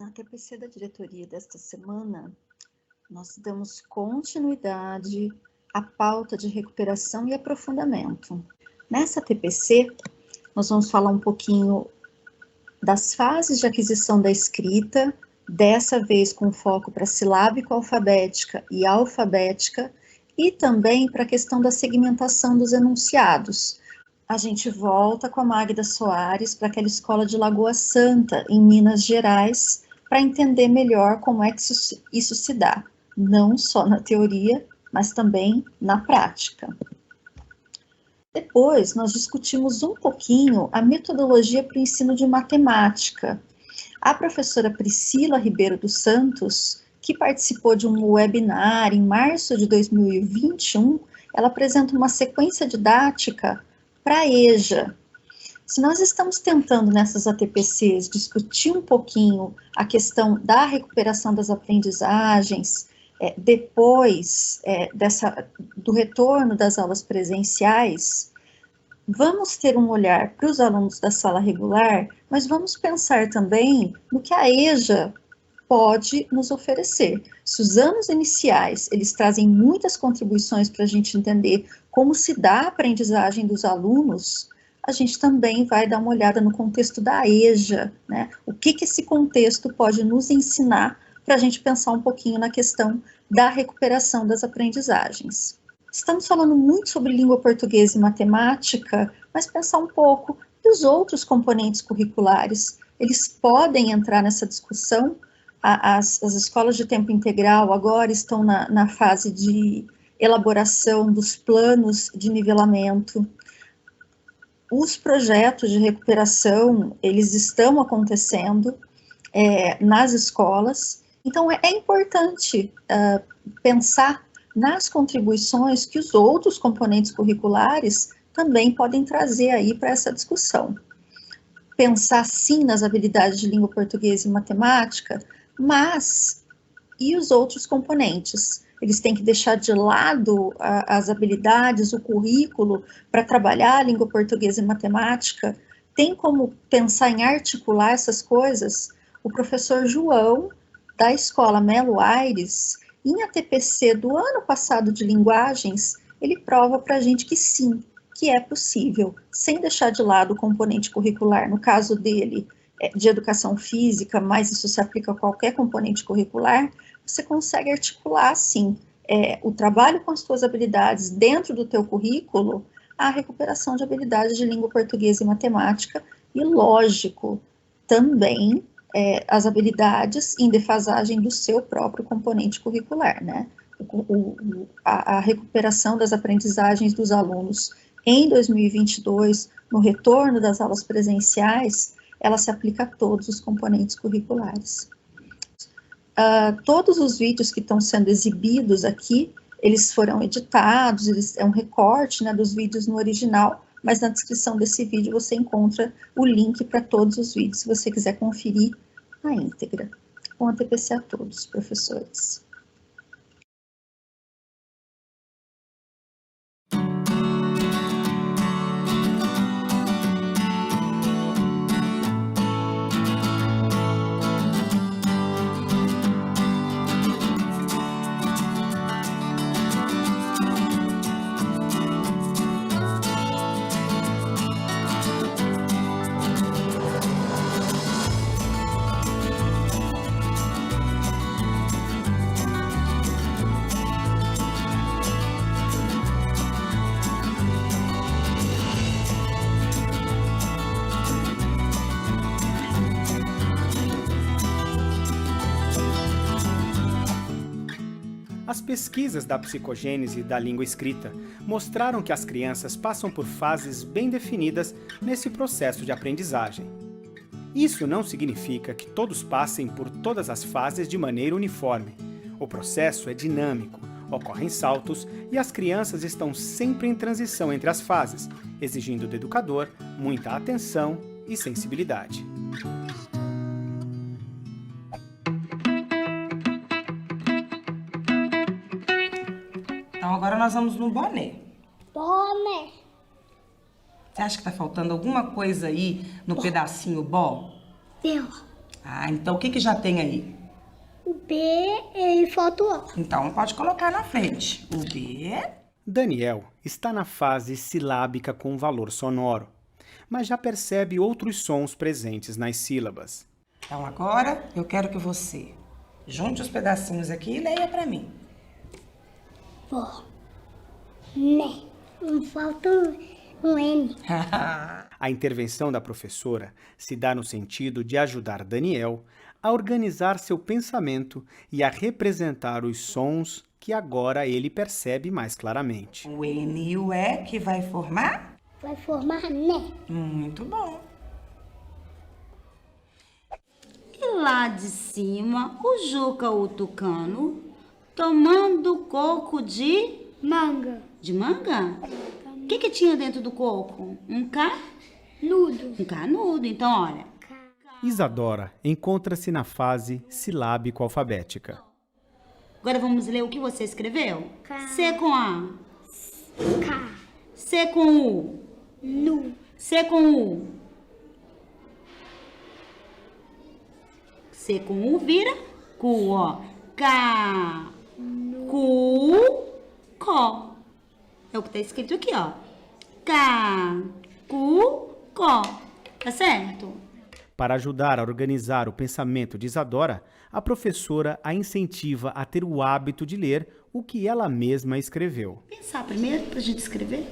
Na TPC da diretoria desta semana, nós damos continuidade à pauta de recuperação e aprofundamento. Nessa TPC, nós vamos falar um pouquinho das fases de aquisição da escrita, dessa vez com foco para silábico-alfabética e alfabética, e também para a questão da segmentação dos enunciados. A gente volta com a Magda Soares para aquela escola de Lagoa Santa, em Minas Gerais, para entender melhor como é que isso se dá, não só na teoria, mas também na prática. Depois, nós discutimos um pouquinho a metodologia para o ensino de matemática. A professora Priscila Ribeiro dos Santos, que participou de um webinar em março de 2021, ela apresenta uma sequência didática para a EJA. Se nós estamos tentando nessas ATPCs discutir um pouquinho a questão da recuperação das aprendizagens, depois do retorno das aulas presenciais, vamos ter um olhar para os alunos da sala regular, mas vamos pensar também no que a EJA pode nos oferecer. Se os anos iniciais, eles trazem muitas contribuições para a gente entender como se dá a aprendizagem dos alunos, a gente também vai dar uma olhada no contexto da EJA, né? O que esse contexto pode nos ensinar para a gente pensar um pouquinho na questão da recuperação das aprendizagens. Estamos falando muito sobre língua portuguesa e matemática, mas pensar um pouco que os outros componentes curriculares, eles podem entrar nessa discussão. As escolas de tempo integral agora estão na fase de elaboração dos planos de nivelamento. Os projetos de recuperação, eles estão acontecendo nas escolas, então é importante pensar nas contribuições que os outros componentes curriculares também podem trazer aí para essa discussão. Pensar sim nas habilidades de língua portuguesa e matemática, mas e os outros componentes? Eles têm que deixar de lado as habilidades, o currículo, para trabalhar a língua portuguesa e matemática? Tem como pensar em articular essas coisas? O professor João, da Escola Melo Aires, em ATPC do ano passado de linguagens, ele prova para a gente que sim, que é possível, sem deixar de lado o componente curricular, no caso dele, de educação física, mas isso se aplica a qualquer componente curricular, você consegue articular, sim, o trabalho com as suas habilidades dentro do teu currículo, a recuperação de habilidades de língua portuguesa e matemática, e, lógico, também as habilidades em defasagem do seu próprio componente curricular, né? A recuperação das aprendizagens dos alunos em 2022, no retorno das aulas presenciais, ela se aplica a todos os componentes curriculares. Todos os vídeos que estão sendo exibidos aqui, eles foram editados, é um recorte, né, dos vídeos no original, mas na descrição desse vídeo você encontra o link para todos os vídeos, se você quiser conferir na íntegra. Bom ATPC a todos, professores. As pesquisas da psicogênese da língua escrita mostraram que as crianças passam por fases bem definidas nesse processo de aprendizagem. Isso não significa que todos passem por todas as fases de maneira uniforme. O processo é dinâmico, ocorrem saltos e as crianças estão sempre em transição entre as fases, exigindo do educador muita atenção e sensibilidade. Então agora nós vamos no boné. Boné. Você acha que tá faltando alguma coisa aí no pedacinho bó? Deu. Ah, então o que já tem aí? O B e falta o O. Então pode colocar na frente. O B. Daniel está na fase silábica com valor sonoro, mas já percebe outros sons presentes nas sílabas. Então agora eu quero que você junte os pedacinhos aqui e leia para mim. Vó. Né. Falta um N. A intervenção da professora se dá no sentido de ajudar Daniel a organizar seu pensamento e a representar os sons que agora ele percebe mais claramente. O N e o E que vai formar? Vai formar né. Muito bom. E lá de cima, o Juca, o tucano, tomando coco de Manga. manga? O que tinha dentro do coco? Um Nudo. canudo. Então, olha. Isadora encontra-se na fase silábico-alfabética. Agora vamos ler o que você escreveu? Ca. C com A. K. C com U. Nu. C com U. C com U vira cu, ó. K. Cu. Có. É o que tá escrito aqui, ó. K. Cu. Có. Tá certo? Para ajudar a organizar o pensamento de Isadora, a professora a incentiva a ter o hábito de ler o que ela mesma escreveu. Pensar primeiro pra gente escrever.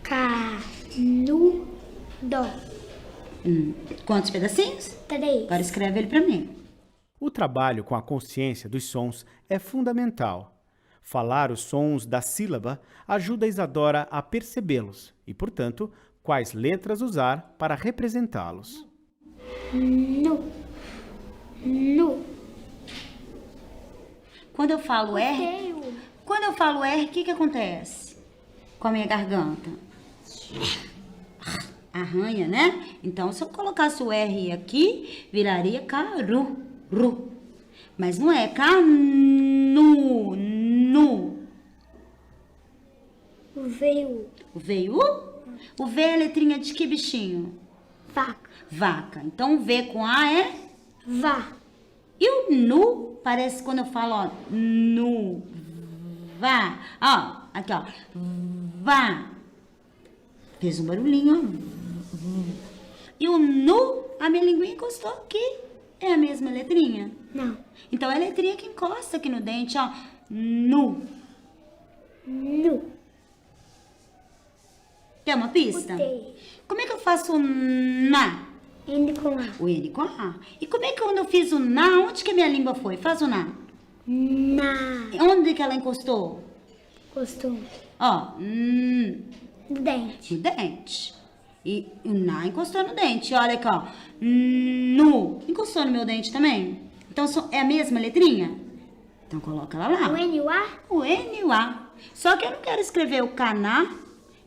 Canudo. Quantos pedacinhos? 3. Agora escreve ele pra mim. O trabalho com a consciência dos sons é fundamental. Falar os sons da sílaba ajuda a Isadora a percebê-los e, portanto, quais letras usar para representá-los. Nu. Quando eu falo R, Tenho. o que acontece com a minha garganta? Arranha, né? Então, se eu colocasse o R aqui, viraria caru, ru. Mas não é canu, nu. Veio. O veio? O V é a letrinha de que bichinho? Vaca. Vaca. Então, o V com A é... Vá. E o nu parece quando eu falo, ó, nu, vá. Ó, aqui, ó, vá. Fez um barulhinho, ó. E o nu, a minha linguinha encostou aqui. É a mesma letrinha? Não. Então, é a letrinha que encosta aqui no dente, ó. Nu. Nu. Quer uma pista? Botei. Como é que eu faço o na? N com A. O N com A. E como é que quando eu fiz o na, onde que a minha língua foi? Faz o na. Na. Onde que ela encostou? Costume. Ó, Do dente. no dente. E o na encostou no dente. Olha aqui, ó. Nu. Encostou no meu dente também? Então é a mesma letrinha? Então coloca ela lá. O N e o A? O N e o A. Só que eu não quero escrever o caná,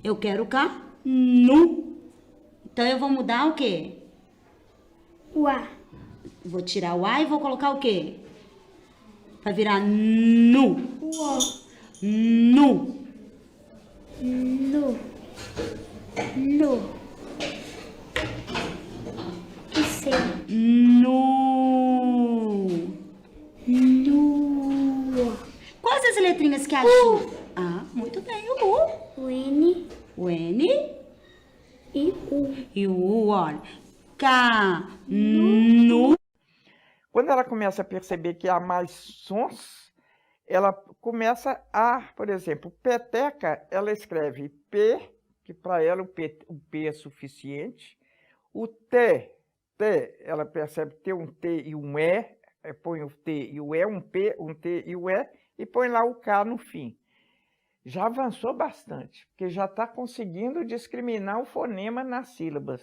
eu quero o ca, nu. Então eu vou mudar o quê? O A. Vou tirar o A e vou colocar o quê? Vai virar nu. O O. Nu. Nu. Nu. E C. Nu. Nu. Quais as letrinhas que ajudam? Ah, muito bem. O U. O N O N e U. e o U, olha. Ca, nu. Quando ela começa a perceber que há mais sons, ela começa a, por exemplo, peteca, ela escreve P, que para ela o P é suficiente. O T, ela percebe ter um T e um E, põe o T e o E, um P, um T e o E, e põe lá o K no fim. Já avançou bastante, porque já está conseguindo discriminar o fonema nas sílabas.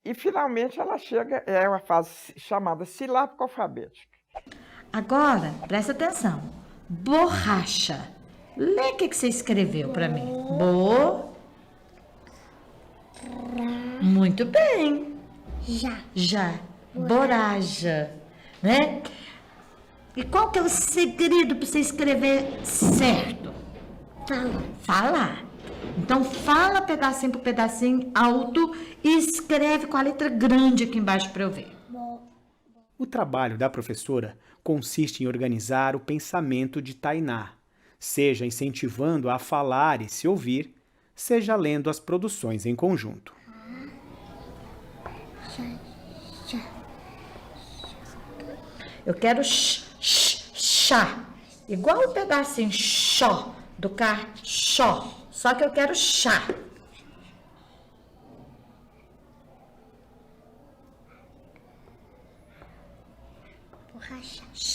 E, finalmente, ela chega, é uma fase chamada silábico-alfabética. Agora, presta atenção. Borracha. Lê o que você escreveu para mim. Muito bem. Já. Boraja. Né? E qual que é o segredo para você escrever certo? Fala. Falar. Então, fala pedacinho por pedacinho, alto, e escreve com a letra grande aqui embaixo para eu ver. O trabalho da professora consiste em organizar o pensamento de Tainá, seja incentivando-a a falar e se ouvir, seja lendo as produções em conjunto. Eu quero chá, igual o pedacinho xó do cachó, só que eu quero chá.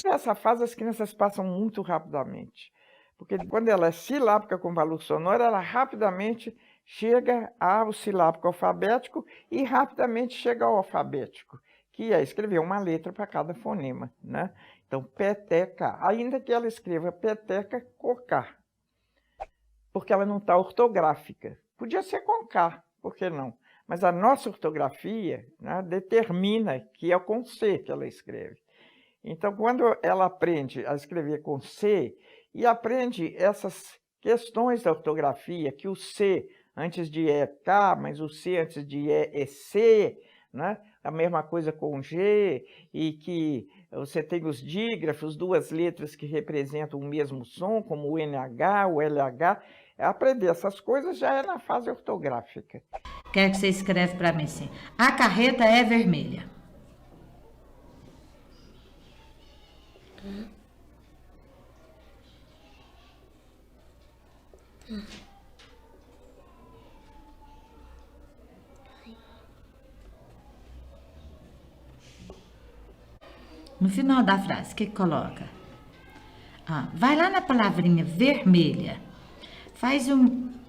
Nessa fase, as crianças passam muito rapidamente, porque quando ela é silábica com valor sonoro, ela rapidamente chega ao silábico alfabético e rapidamente chega ao alfabético, que é escrever uma letra para cada fonema, né? Então, peteca, ainda que ela escreva peteca com K, porque ela não está ortográfica. Podia ser com K, por que não? Mas a nossa ortografia, né, determina que é com C que ela escreve. Então, quando ela aprende a escrever com C e aprende essas questões da ortografia, que o C antes de E é K, mas o C antes de E é C, né? A mesma coisa com G, e que você tem os dígrafos, duas letras que representam o mesmo som, como o NH, o LH. Aprender essas coisas já é na fase ortográfica. Quero que você escreve para mim assim. A carreta é vermelha. No final da frase, o que coloca? Vai lá na palavrinha vermelha. Faz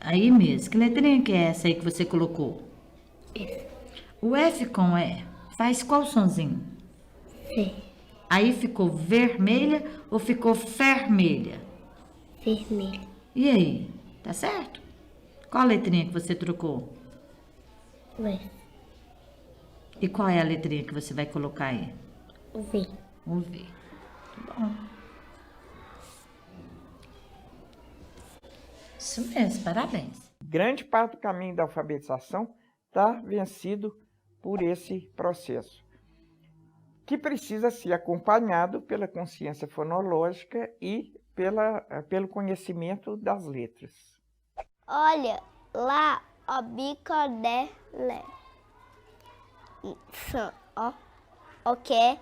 aí mesmo. Que letrinha que é essa aí que você colocou? F. O F com E faz qual sonzinho? V. Aí ficou vermelha ou ficou fermelha? Vermelha. E aí? Tá certo? Qual a letrinha que você trocou? O F. E qual é a letrinha que você vai colocar aí? O V. O V. Bom. Isso mesmo, parabéns. Grande parte do caminho da alfabetização está vencido por esse processo, que precisa ser acompanhado pela consciência fonológica e pelo conhecimento das letras. Olha lá, o bico dele. O que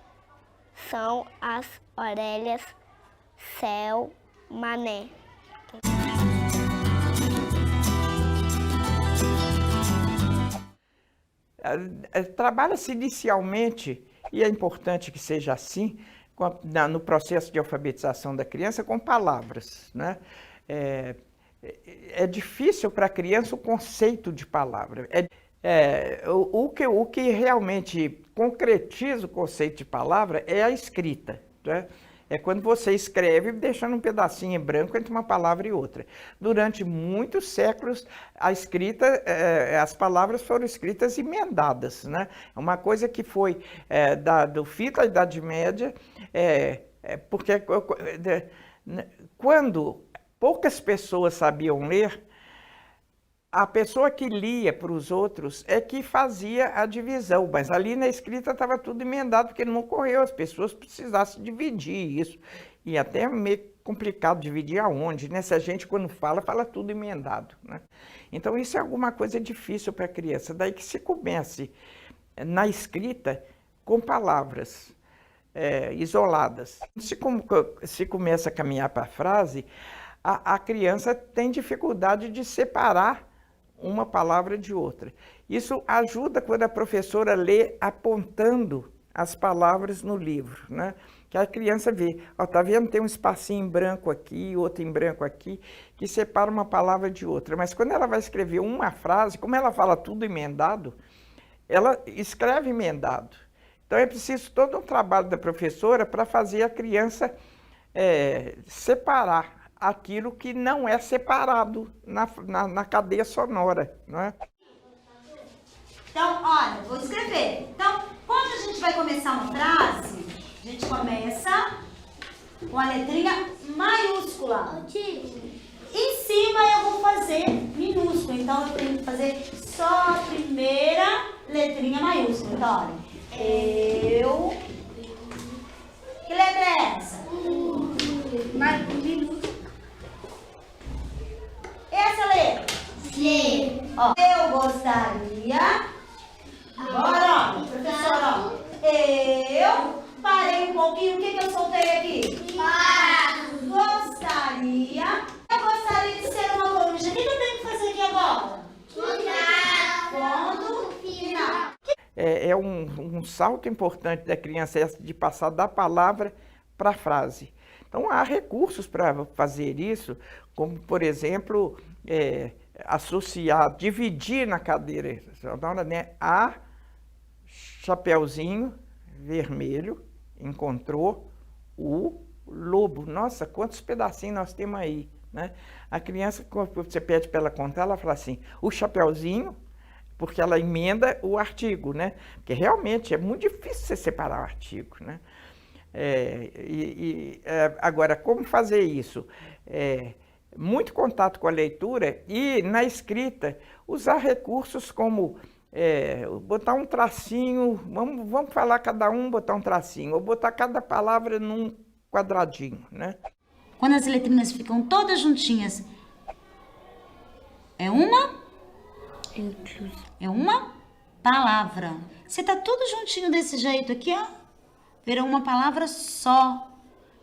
são as orelhas, céu, mané. Trabalha-se inicialmente, e é importante que seja assim, no processo de alfabetização da criança, com palavras, né? É difícil para a criança o conceito de palavra. O que realmente concretiza o conceito de palavra é a escrita, né? É quando você escreve deixando um pedacinho em branco entre uma palavra e outra. Durante muitos séculos, a escrita, as palavras foram escritas emendadas, né? Uma coisa que foi do fim da Idade Média, porque quando poucas pessoas sabiam ler, a pessoa que lia para os outros é que fazia a divisão, mas ali na escrita estava tudo emendado, porque não ocorreu, as pessoas precisassem dividir isso. E até é meio complicado dividir aonde, né? Se a gente, quando fala tudo emendado, né? Então, isso é alguma coisa difícil para a criança. Daí que se comece na escrita com palavras isoladas. Se começa a caminhar para a frase, a criança tem dificuldade de separar uma palavra de outra. Isso ajuda quando a professora lê apontando as palavras no livro, né? Que a criança vê, tá vendo? Tem um espacinho em branco aqui, outro em branco aqui, que separa uma palavra de outra. Mas quando ela vai escrever uma frase, como ela fala tudo emendado, ela escreve emendado. Então é preciso todo um trabalho da professora para fazer a criança separar aquilo que não é separado na cadeia sonora, não é? Então, olha, vou escrever. Então, quando a gente vai começar uma frase, a gente começa com a letrinha maiúscula. Em cima eu vou fazer minúscula. minúsculo, então eu tenho que fazer só a primeira letrinha maiúscula. Então, olha, eu... Que letra é essa? Minúscula. Essa letra? C. Ó, eu gostaria... Agora, ó, professora, ó. Eu parei um pouquinho, o que eu soltei aqui? Gostaria. Eu gostaria de ser uma coruja. O que eu tenho que fazer aqui agora? Ponto final. É um salto importante da criança de passar da palavra para a frase. Então, há recursos para fazer isso, como, por exemplo, associar, dividir na cadeira, né? A Chapeuzinho Vermelho encontrou o lobo. Nossa, quantos pedacinhos nós temos aí, né? A criança, quando você pede para ela contar, ela fala assim, o Chapeuzinho, porque ela emenda o artigo, né? Porque realmente é muito difícil você separar o artigo, né? Agora, como fazer isso? Muito contato com a leitura e, na escrita, usar recursos como botar um tracinho, vamos falar cada um, botar um tracinho, ou botar cada palavra num quadradinho, né? Quando as letrinhas ficam todas juntinhas, é uma? É uma palavra. Você tá tudo juntinho desse jeito aqui, ó. Virou uma palavra só.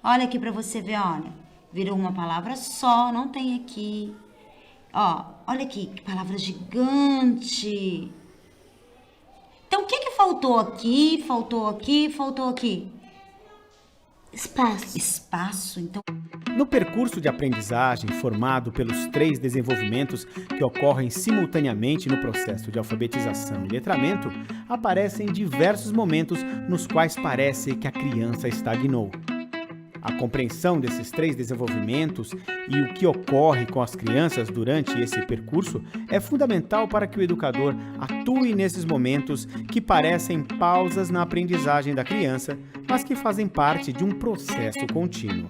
Olha aqui pra você ver, olha. Virou uma palavra só, não tem aqui. Ó, olha aqui, que palavra gigante. Então, o que faltou aqui, faltou aqui, faltou aqui? Espaço. Espaço, então... No percurso de aprendizagem formado pelos 3 desenvolvimentos que ocorrem simultaneamente no processo de alfabetização e letramento, aparecem diversos momentos nos quais parece que a criança estagnou. A compreensão desses 3 desenvolvimentos e o que ocorre com as crianças durante esse percurso é fundamental para que o educador atue nesses momentos que parecem pausas na aprendizagem da criança, mas que fazem parte de um processo contínuo.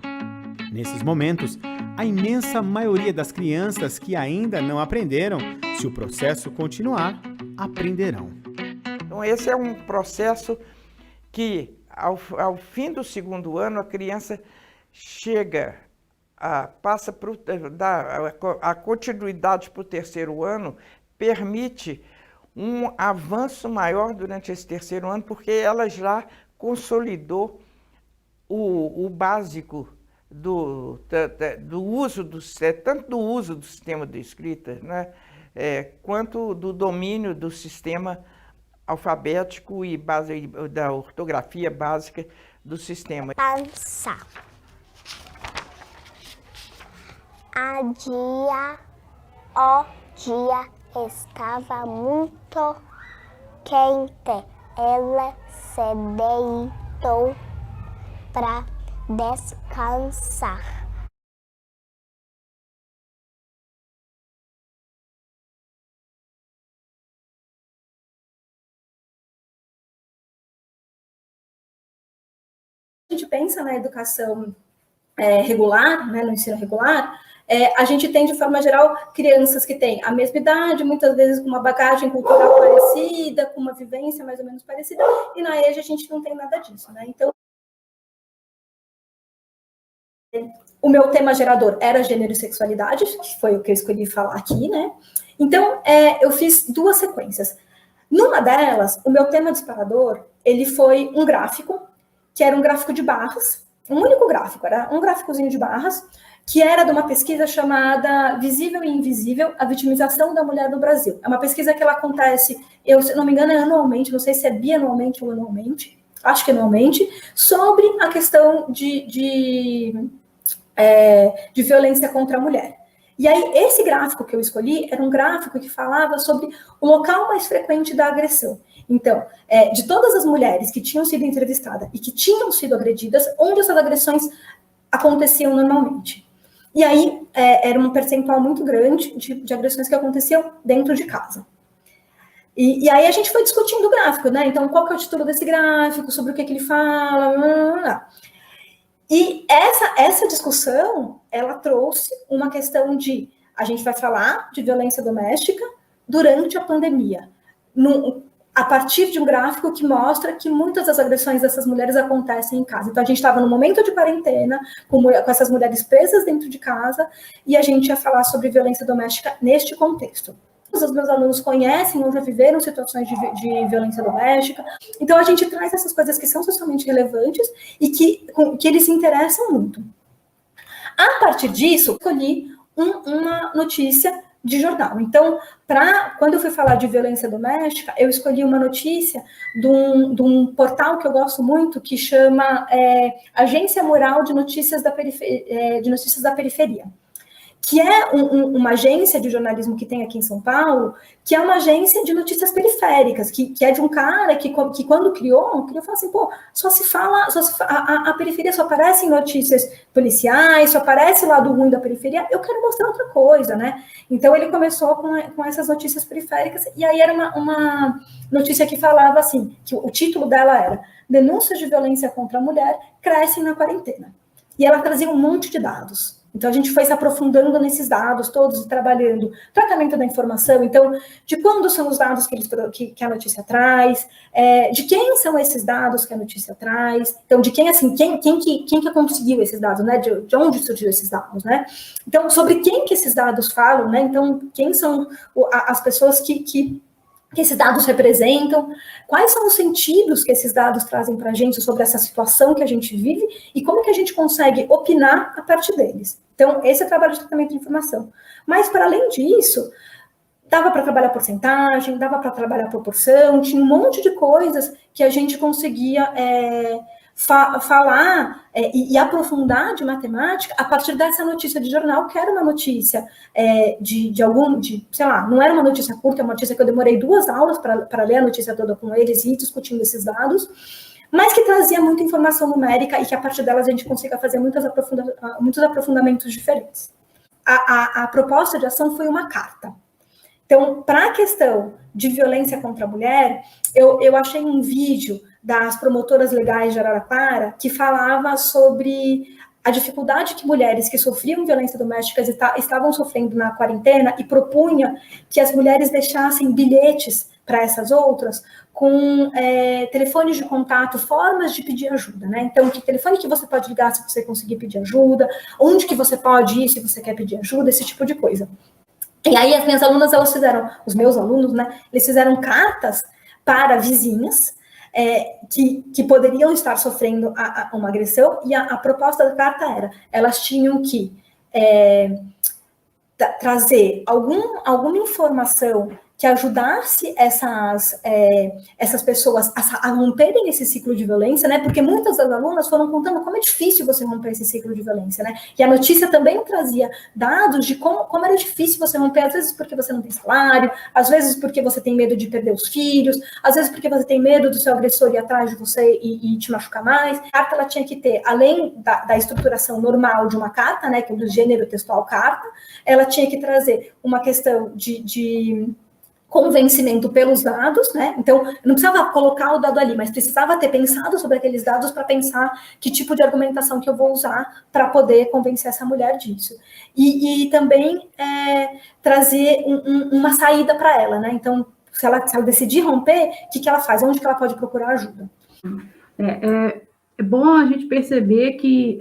Nesses momentos, a imensa maioria das crianças que ainda não aprenderam, se o processo continuar, aprenderão. Então, esse é um processo que, ao fim do 2º ano, a criança passa a continuidade para o 3º ano, permite um avanço maior durante esse 3º ano, porque ela já consolidou o básico do uso tanto do uso do sistema de escrita, né, quanto do domínio do sistema alfabético e da ortografia básica do sistema. Pensar. O dia estava muito quente. Ela se deitou para descansar. A gente pensa na educação regular, né, no ensino regular, a gente tem, de forma geral, crianças que têm a mesma idade, muitas vezes com uma bagagem cultural parecida, com uma vivência mais ou menos parecida, e na EJA a gente não tem nada disso, né? Então, o meu tema gerador era gênero e sexualidade, que foi o que eu escolhi falar aqui, né? Então, eu fiz 2 sequências. Numa delas, o meu tema disparador, ele foi um gráfico, que era um gráfico de barras, um único gráfico, era um gráficozinho de barras, que era de uma pesquisa chamada Visível e Invisível, a vitimização da mulher no Brasil. É uma pesquisa que ela acontece, se não me engano, é anualmente, não sei se é bianualmente ou anualmente, acho que anualmente, sobre a questão de violência contra a mulher. E aí, esse gráfico que eu escolhi era um gráfico que falava sobre o local mais frequente da agressão. Então, de todas as mulheres que tinham sido entrevistadas e que tinham sido agredidas, onde essas agressões aconteciam normalmente. E aí, era um percentual muito grande de agressões que aconteciam dentro de casa. E aí a gente foi discutindo o gráfico, né? Então, qual que é o título desse gráfico, sobre o que ele fala... E essa discussão, ela trouxe uma questão de a gente vai falar de violência doméstica durante a pandemia, a partir de um gráfico que mostra que muitas das agressões dessas mulheres acontecem em casa. Então, a gente estava no momento de quarentena, com essas mulheres presas dentro de casa, e a gente ia falar sobre violência doméstica neste contexto. Os meus alunos conhecem ou já viveram situações de violência doméstica, então a gente traz essas coisas que são socialmente relevantes e que eles se interessam muito. A partir disso, escolhi uma notícia de jornal. Então, quando eu fui falar de violência doméstica, eu escolhi uma notícia de um portal que eu gosto muito, que chama Agência Mural de Notícias da Periferia, que é uma agência de jornalismo que tem aqui em São Paulo, que é uma agência de notícias periféricas, que é de um cara que quando criou falou assim, pô, a periferia só aparece em notícias policiais, só aparece o lado ruim da periferia, eu quero mostrar outra coisa, né? Então ele começou com essas notícias periféricas, e aí era uma notícia que falava assim, que o título dela era Denúncias de Violência contra a Mulher Crescem na Quarentena. E ela trazia um monte de dados. Então, a gente foi se aprofundando nesses dados todos e trabalhando tratamento da informação. Então, de quando são os dados que a notícia traz, de quem são esses dados que a notícia traz, então, de quem, assim, quem que conseguiu esses dados, né? De onde surgiu esses dados, né? Então, sobre quem que esses dados falam, né? Então, quem são as pessoas que esses dados representam, quais são os sentidos que esses dados trazem para a gente sobre essa situação que a gente vive e como que a gente consegue opinar a partir deles. Então, esse é o trabalho de tratamento de informação. Mas, para além disso, dava para trabalhar porcentagem, dava para trabalhar proporção, tinha um monte de coisas que a gente conseguia falar e aprofundar de matemática a partir dessa notícia de jornal, que era uma notícia sei lá, não era uma notícia curta, é uma notícia que eu demorei 2 aulas para ler a notícia toda com eles e ir discutindo esses dados, mas que trazia muita informação numérica e que a partir delas a gente consiga fazer muitos aprofundamentos diferentes. A proposta de ação foi uma carta. Então, para a questão de violência contra a mulher, eu achei um vídeo das promotoras legais de Araraquara que falava sobre a dificuldade que mulheres que sofriam violência doméstica estavam sofrendo na quarentena e propunha que as mulheres deixassem bilhetes para essas outras com telefones de contato, formas de pedir ajuda, né? Então, que telefone que você pode ligar se você conseguir pedir ajuda, onde que você pode ir se você quer pedir ajuda, esse tipo de coisa. E aí as minhas alunas, os meus alunos, né, eles fizeram cartas para vizinhas que poderiam estar sofrendo uma agressão, e a proposta da carta era, elas tinham que trazer alguma informação que ajudasse essas pessoas a romperem esse ciclo de violência, né? Porque muitas das alunas foram contando como é difícil você romper esse ciclo de violência, né? E a notícia também trazia dados de como era difícil você romper, às vezes porque você não tem salário, às vezes porque você tem medo de perder os filhos, às vezes porque você tem medo do seu agressor ir atrás de você e te machucar mais. A carta, ela tinha que ter, além da estruturação normal de uma carta, né? Que é do gênero textual carta, ela tinha que trazer uma questão de convencimento pelos dados, né? Então, não precisava colocar o dado ali, mas precisava ter pensado sobre aqueles dados para pensar que tipo de argumentação que eu vou usar para poder convencer essa mulher disso. E também trazer uma saída para ela, né? Então, se ela decidir romper, o que ela faz? Onde que ela pode procurar ajuda? É bom a gente perceber que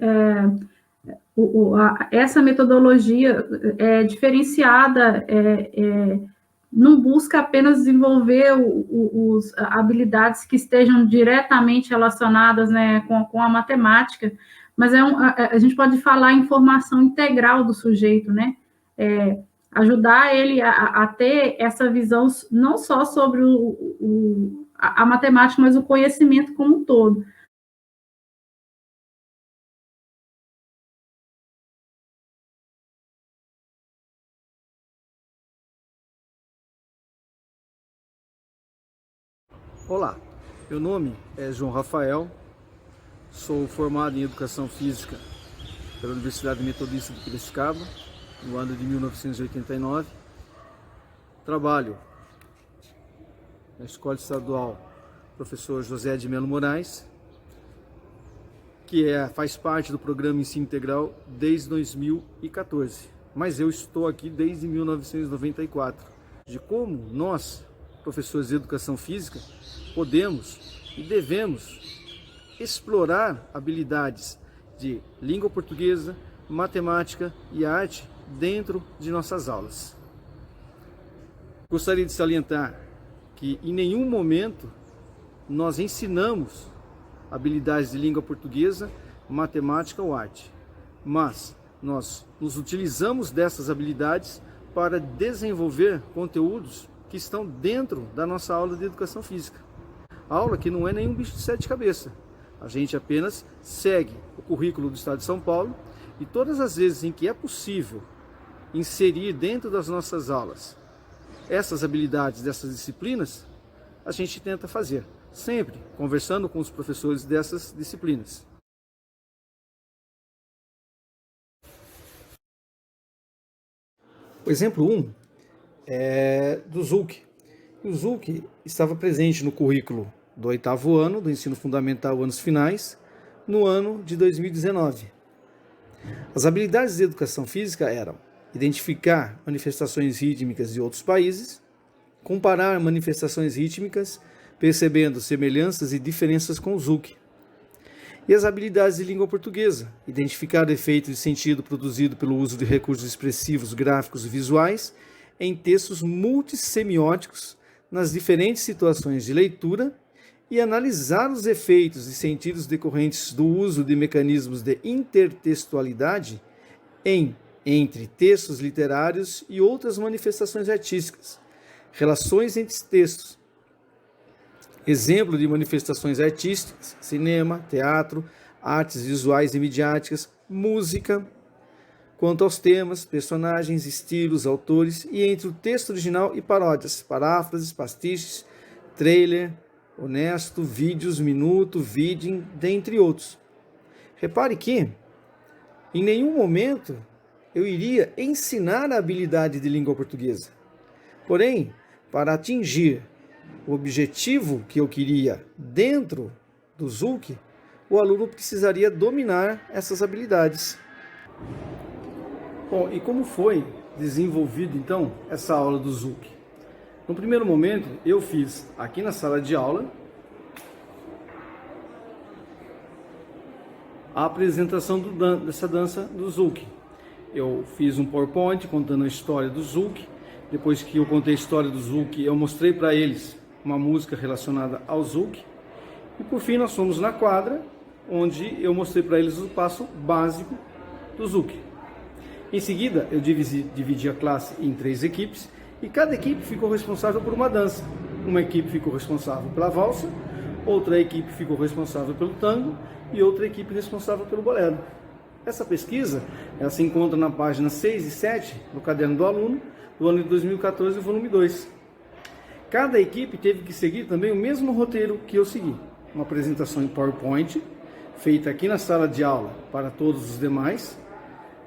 essa metodologia é diferenciada, não busca apenas desenvolver habilidades que estejam diretamente relacionadas, né, com a matemática, mas a gente pode falar em formação integral do sujeito, né? Ajudar ele a ter essa visão não só sobre a matemática, mas o conhecimento como um todo. Olá, meu nome é João Rafael, sou formado em Educação Física pela Universidade Metodista de Piracicaba, no ano de 1989. Trabalho na Escola Estadual Professor José de Melo Moraes, que faz parte do programa Ensino Integral desde 2014. mas eu estou aqui desde 1994, de como nós, professores de educação física, podemos e devemos explorar habilidades de língua portuguesa, matemática e arte dentro de nossas aulas. Gostaria de salientar que em nenhum momento nós ensinamos habilidades de língua portuguesa, matemática ou arte, mas nós nos utilizamos dessas habilidades para desenvolver conteúdos que estão dentro da nossa aula de educação física. Aula que não é nenhum bicho de sete cabeças. A gente apenas segue o currículo do Estado de São Paulo e todas as vezes em que é possível inserir dentro das nossas aulas essas habilidades dessas disciplinas, a gente tenta fazer, sempre conversando com os professores dessas disciplinas. O exemplo 1 é do ZUC. O ZUC estava presente no currículo do 8º ano, do ensino fundamental, anos finais, no ano de 2019. As habilidades de educação física eram identificar manifestações rítmicas de outros países, comparar manifestações rítmicas, percebendo semelhanças e diferenças com o ZUC. E as habilidades de língua portuguesa, identificar o efeito de sentido produzido pelo uso de recursos expressivos, gráficos e visuais em textos multissemióticos nas diferentes situações de leitura e analisar os efeitos e sentidos decorrentes do uso de mecanismos de intertextualidade entre textos literários e outras manifestações artísticas, relações entre textos. Exemplo de manifestações artísticas: cinema, teatro, artes visuais e midiáticas, música. Quanto aos temas, personagens, estilos, autores e entre o texto original e paródias, paráfrases, pastiches, trailer, honesto, vídeos, minuto, vídeo, dentre outros. Repare que, em nenhum momento, eu iria ensinar a habilidade de língua portuguesa. Porém, para atingir o objetivo que eu queria dentro do ZUC, o aluno precisaria dominar essas habilidades. Bom, e como foi desenvolvido então essa aula do ZUC? No primeiro momento, eu fiz aqui na sala de aula a apresentação dessa dança do ZUC. Eu fiz um PowerPoint contando a história do ZUC. Depois que eu contei a história do ZUC, eu mostrei para eles uma música relacionada ao ZUC. E por fim, nós fomos na quadra, onde eu mostrei para eles o passo básico do ZUC. Em seguida, eu dividi a classe em 3 equipes e cada equipe ficou responsável por uma dança. Uma equipe ficou responsável pela valsa, outra equipe ficou responsável pelo tango e outra equipe responsável pelo bolero. Essa pesquisa ela se encontra na página 6 e 7 do Caderno do Aluno, do ano de 2014, volume 2. Cada equipe teve que seguir também o mesmo roteiro que eu segui. Uma apresentação em PowerPoint, feita aqui na sala de aula para todos os demais.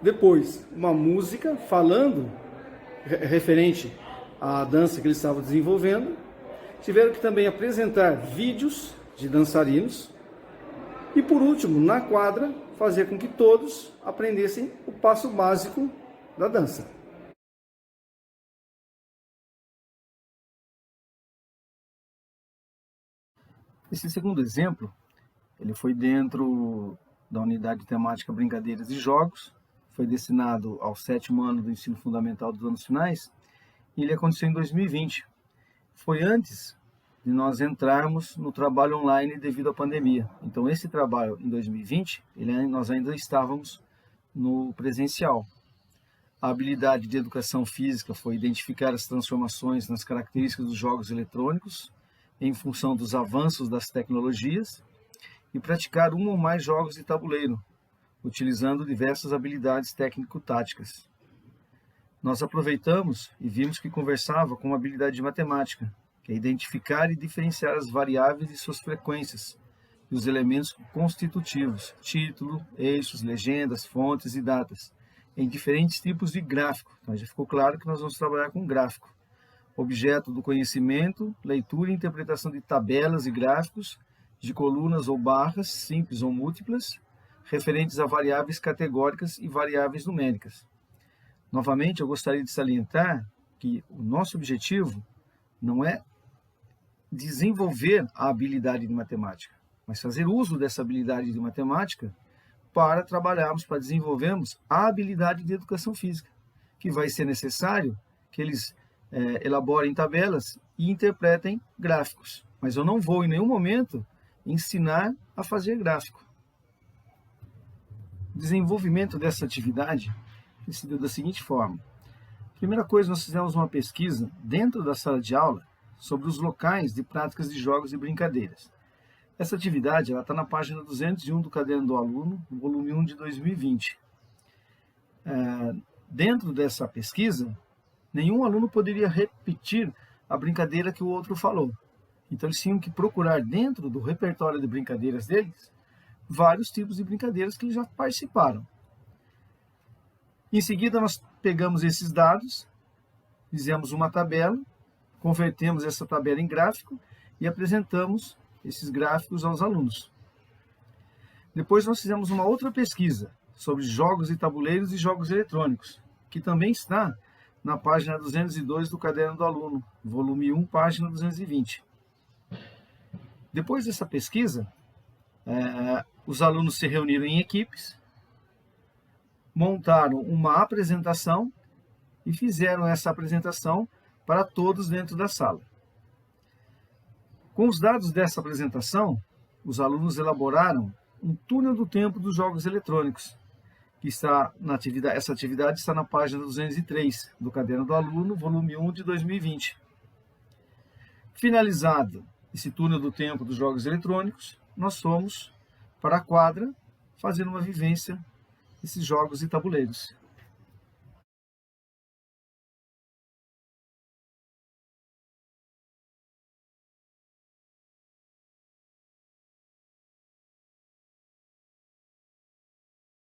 Depois, uma música falando referente à dança que eles estavam desenvolvendo. Tiveram que também apresentar vídeos de dançarinos. E por último, na quadra, fazer com que todos aprendessem o passo básico da dança. Esse segundo exemplo, ele foi dentro da unidade temática Brincadeiras e Jogos, foi destinado ao 7º ano do ensino fundamental dos anos finais, e ele aconteceu em 2020. Foi antes de nós entrarmos no trabalho online devido à pandemia. Então esse trabalho em 2020, nós ainda estávamos no presencial. A habilidade de educação física foi identificar as transformações nas características dos jogos eletrônicos, em função dos avanços das tecnologias, e praticar um ou mais jogos de tabuleiro, utilizando diversas habilidades técnico-táticas. Nós aproveitamos e vimos que conversava com uma habilidade de matemática, que é identificar e diferenciar as variáveis e suas frequências, e os elementos constitutivos, título, eixos, legendas, fontes e datas, em diferentes tipos de gráfico. Então já ficou claro que nós vamos trabalhar com gráfico. Objeto do conhecimento, leitura e interpretação de tabelas e gráficos, de colunas ou barras, simples ou múltiplas, referentes a variáveis categóricas e variáveis numéricas. Novamente, eu gostaria de salientar que o nosso objetivo não é desenvolver a habilidade de matemática, mas fazer uso dessa habilidade de matemática para trabalharmos, para desenvolvermos a habilidade de educação física, que vai ser necessário que eles elaborem tabelas e interpretem gráficos. Mas eu não vou, em nenhum momento, ensinar a fazer gráfico. O desenvolvimento dessa atividade se deu da seguinte forma. Primeira coisa, nós fizemos uma pesquisa dentro da sala de aula sobre os locais de práticas de jogos e brincadeiras. Essa atividade está na página 201 do Caderno do Aluno, no volume 1 de 2020. Dentro dessa pesquisa, nenhum aluno poderia repetir a brincadeira que o outro falou. Então, eles tinham que procurar dentro do repertório de brincadeiras deles vários tipos de brincadeiras que eles já participaram. Em seguida, nós pegamos esses dados, fizemos uma tabela, convertemos essa tabela em gráfico e apresentamos esses gráficos aos alunos. Depois, nós fizemos uma outra pesquisa sobre jogos e tabuleiros e jogos eletrônicos, que também está na página 202 do Caderno do Aluno, volume 1, página 220. Depois dessa pesquisa, os alunos se reuniram em equipes, montaram uma apresentação e fizeram essa apresentação para todos dentro da sala. Com os dados dessa apresentação, os alunos elaboraram um túnel do tempo dos jogos eletrônicos, que está na atividade, essa atividade está na página 203 do Caderno do Aluno, volume 1 de 2020. Finalizado esse túnel do tempo dos jogos eletrônicos, nós fomos para a quadra fazer uma vivência desses jogos e tabuleiros.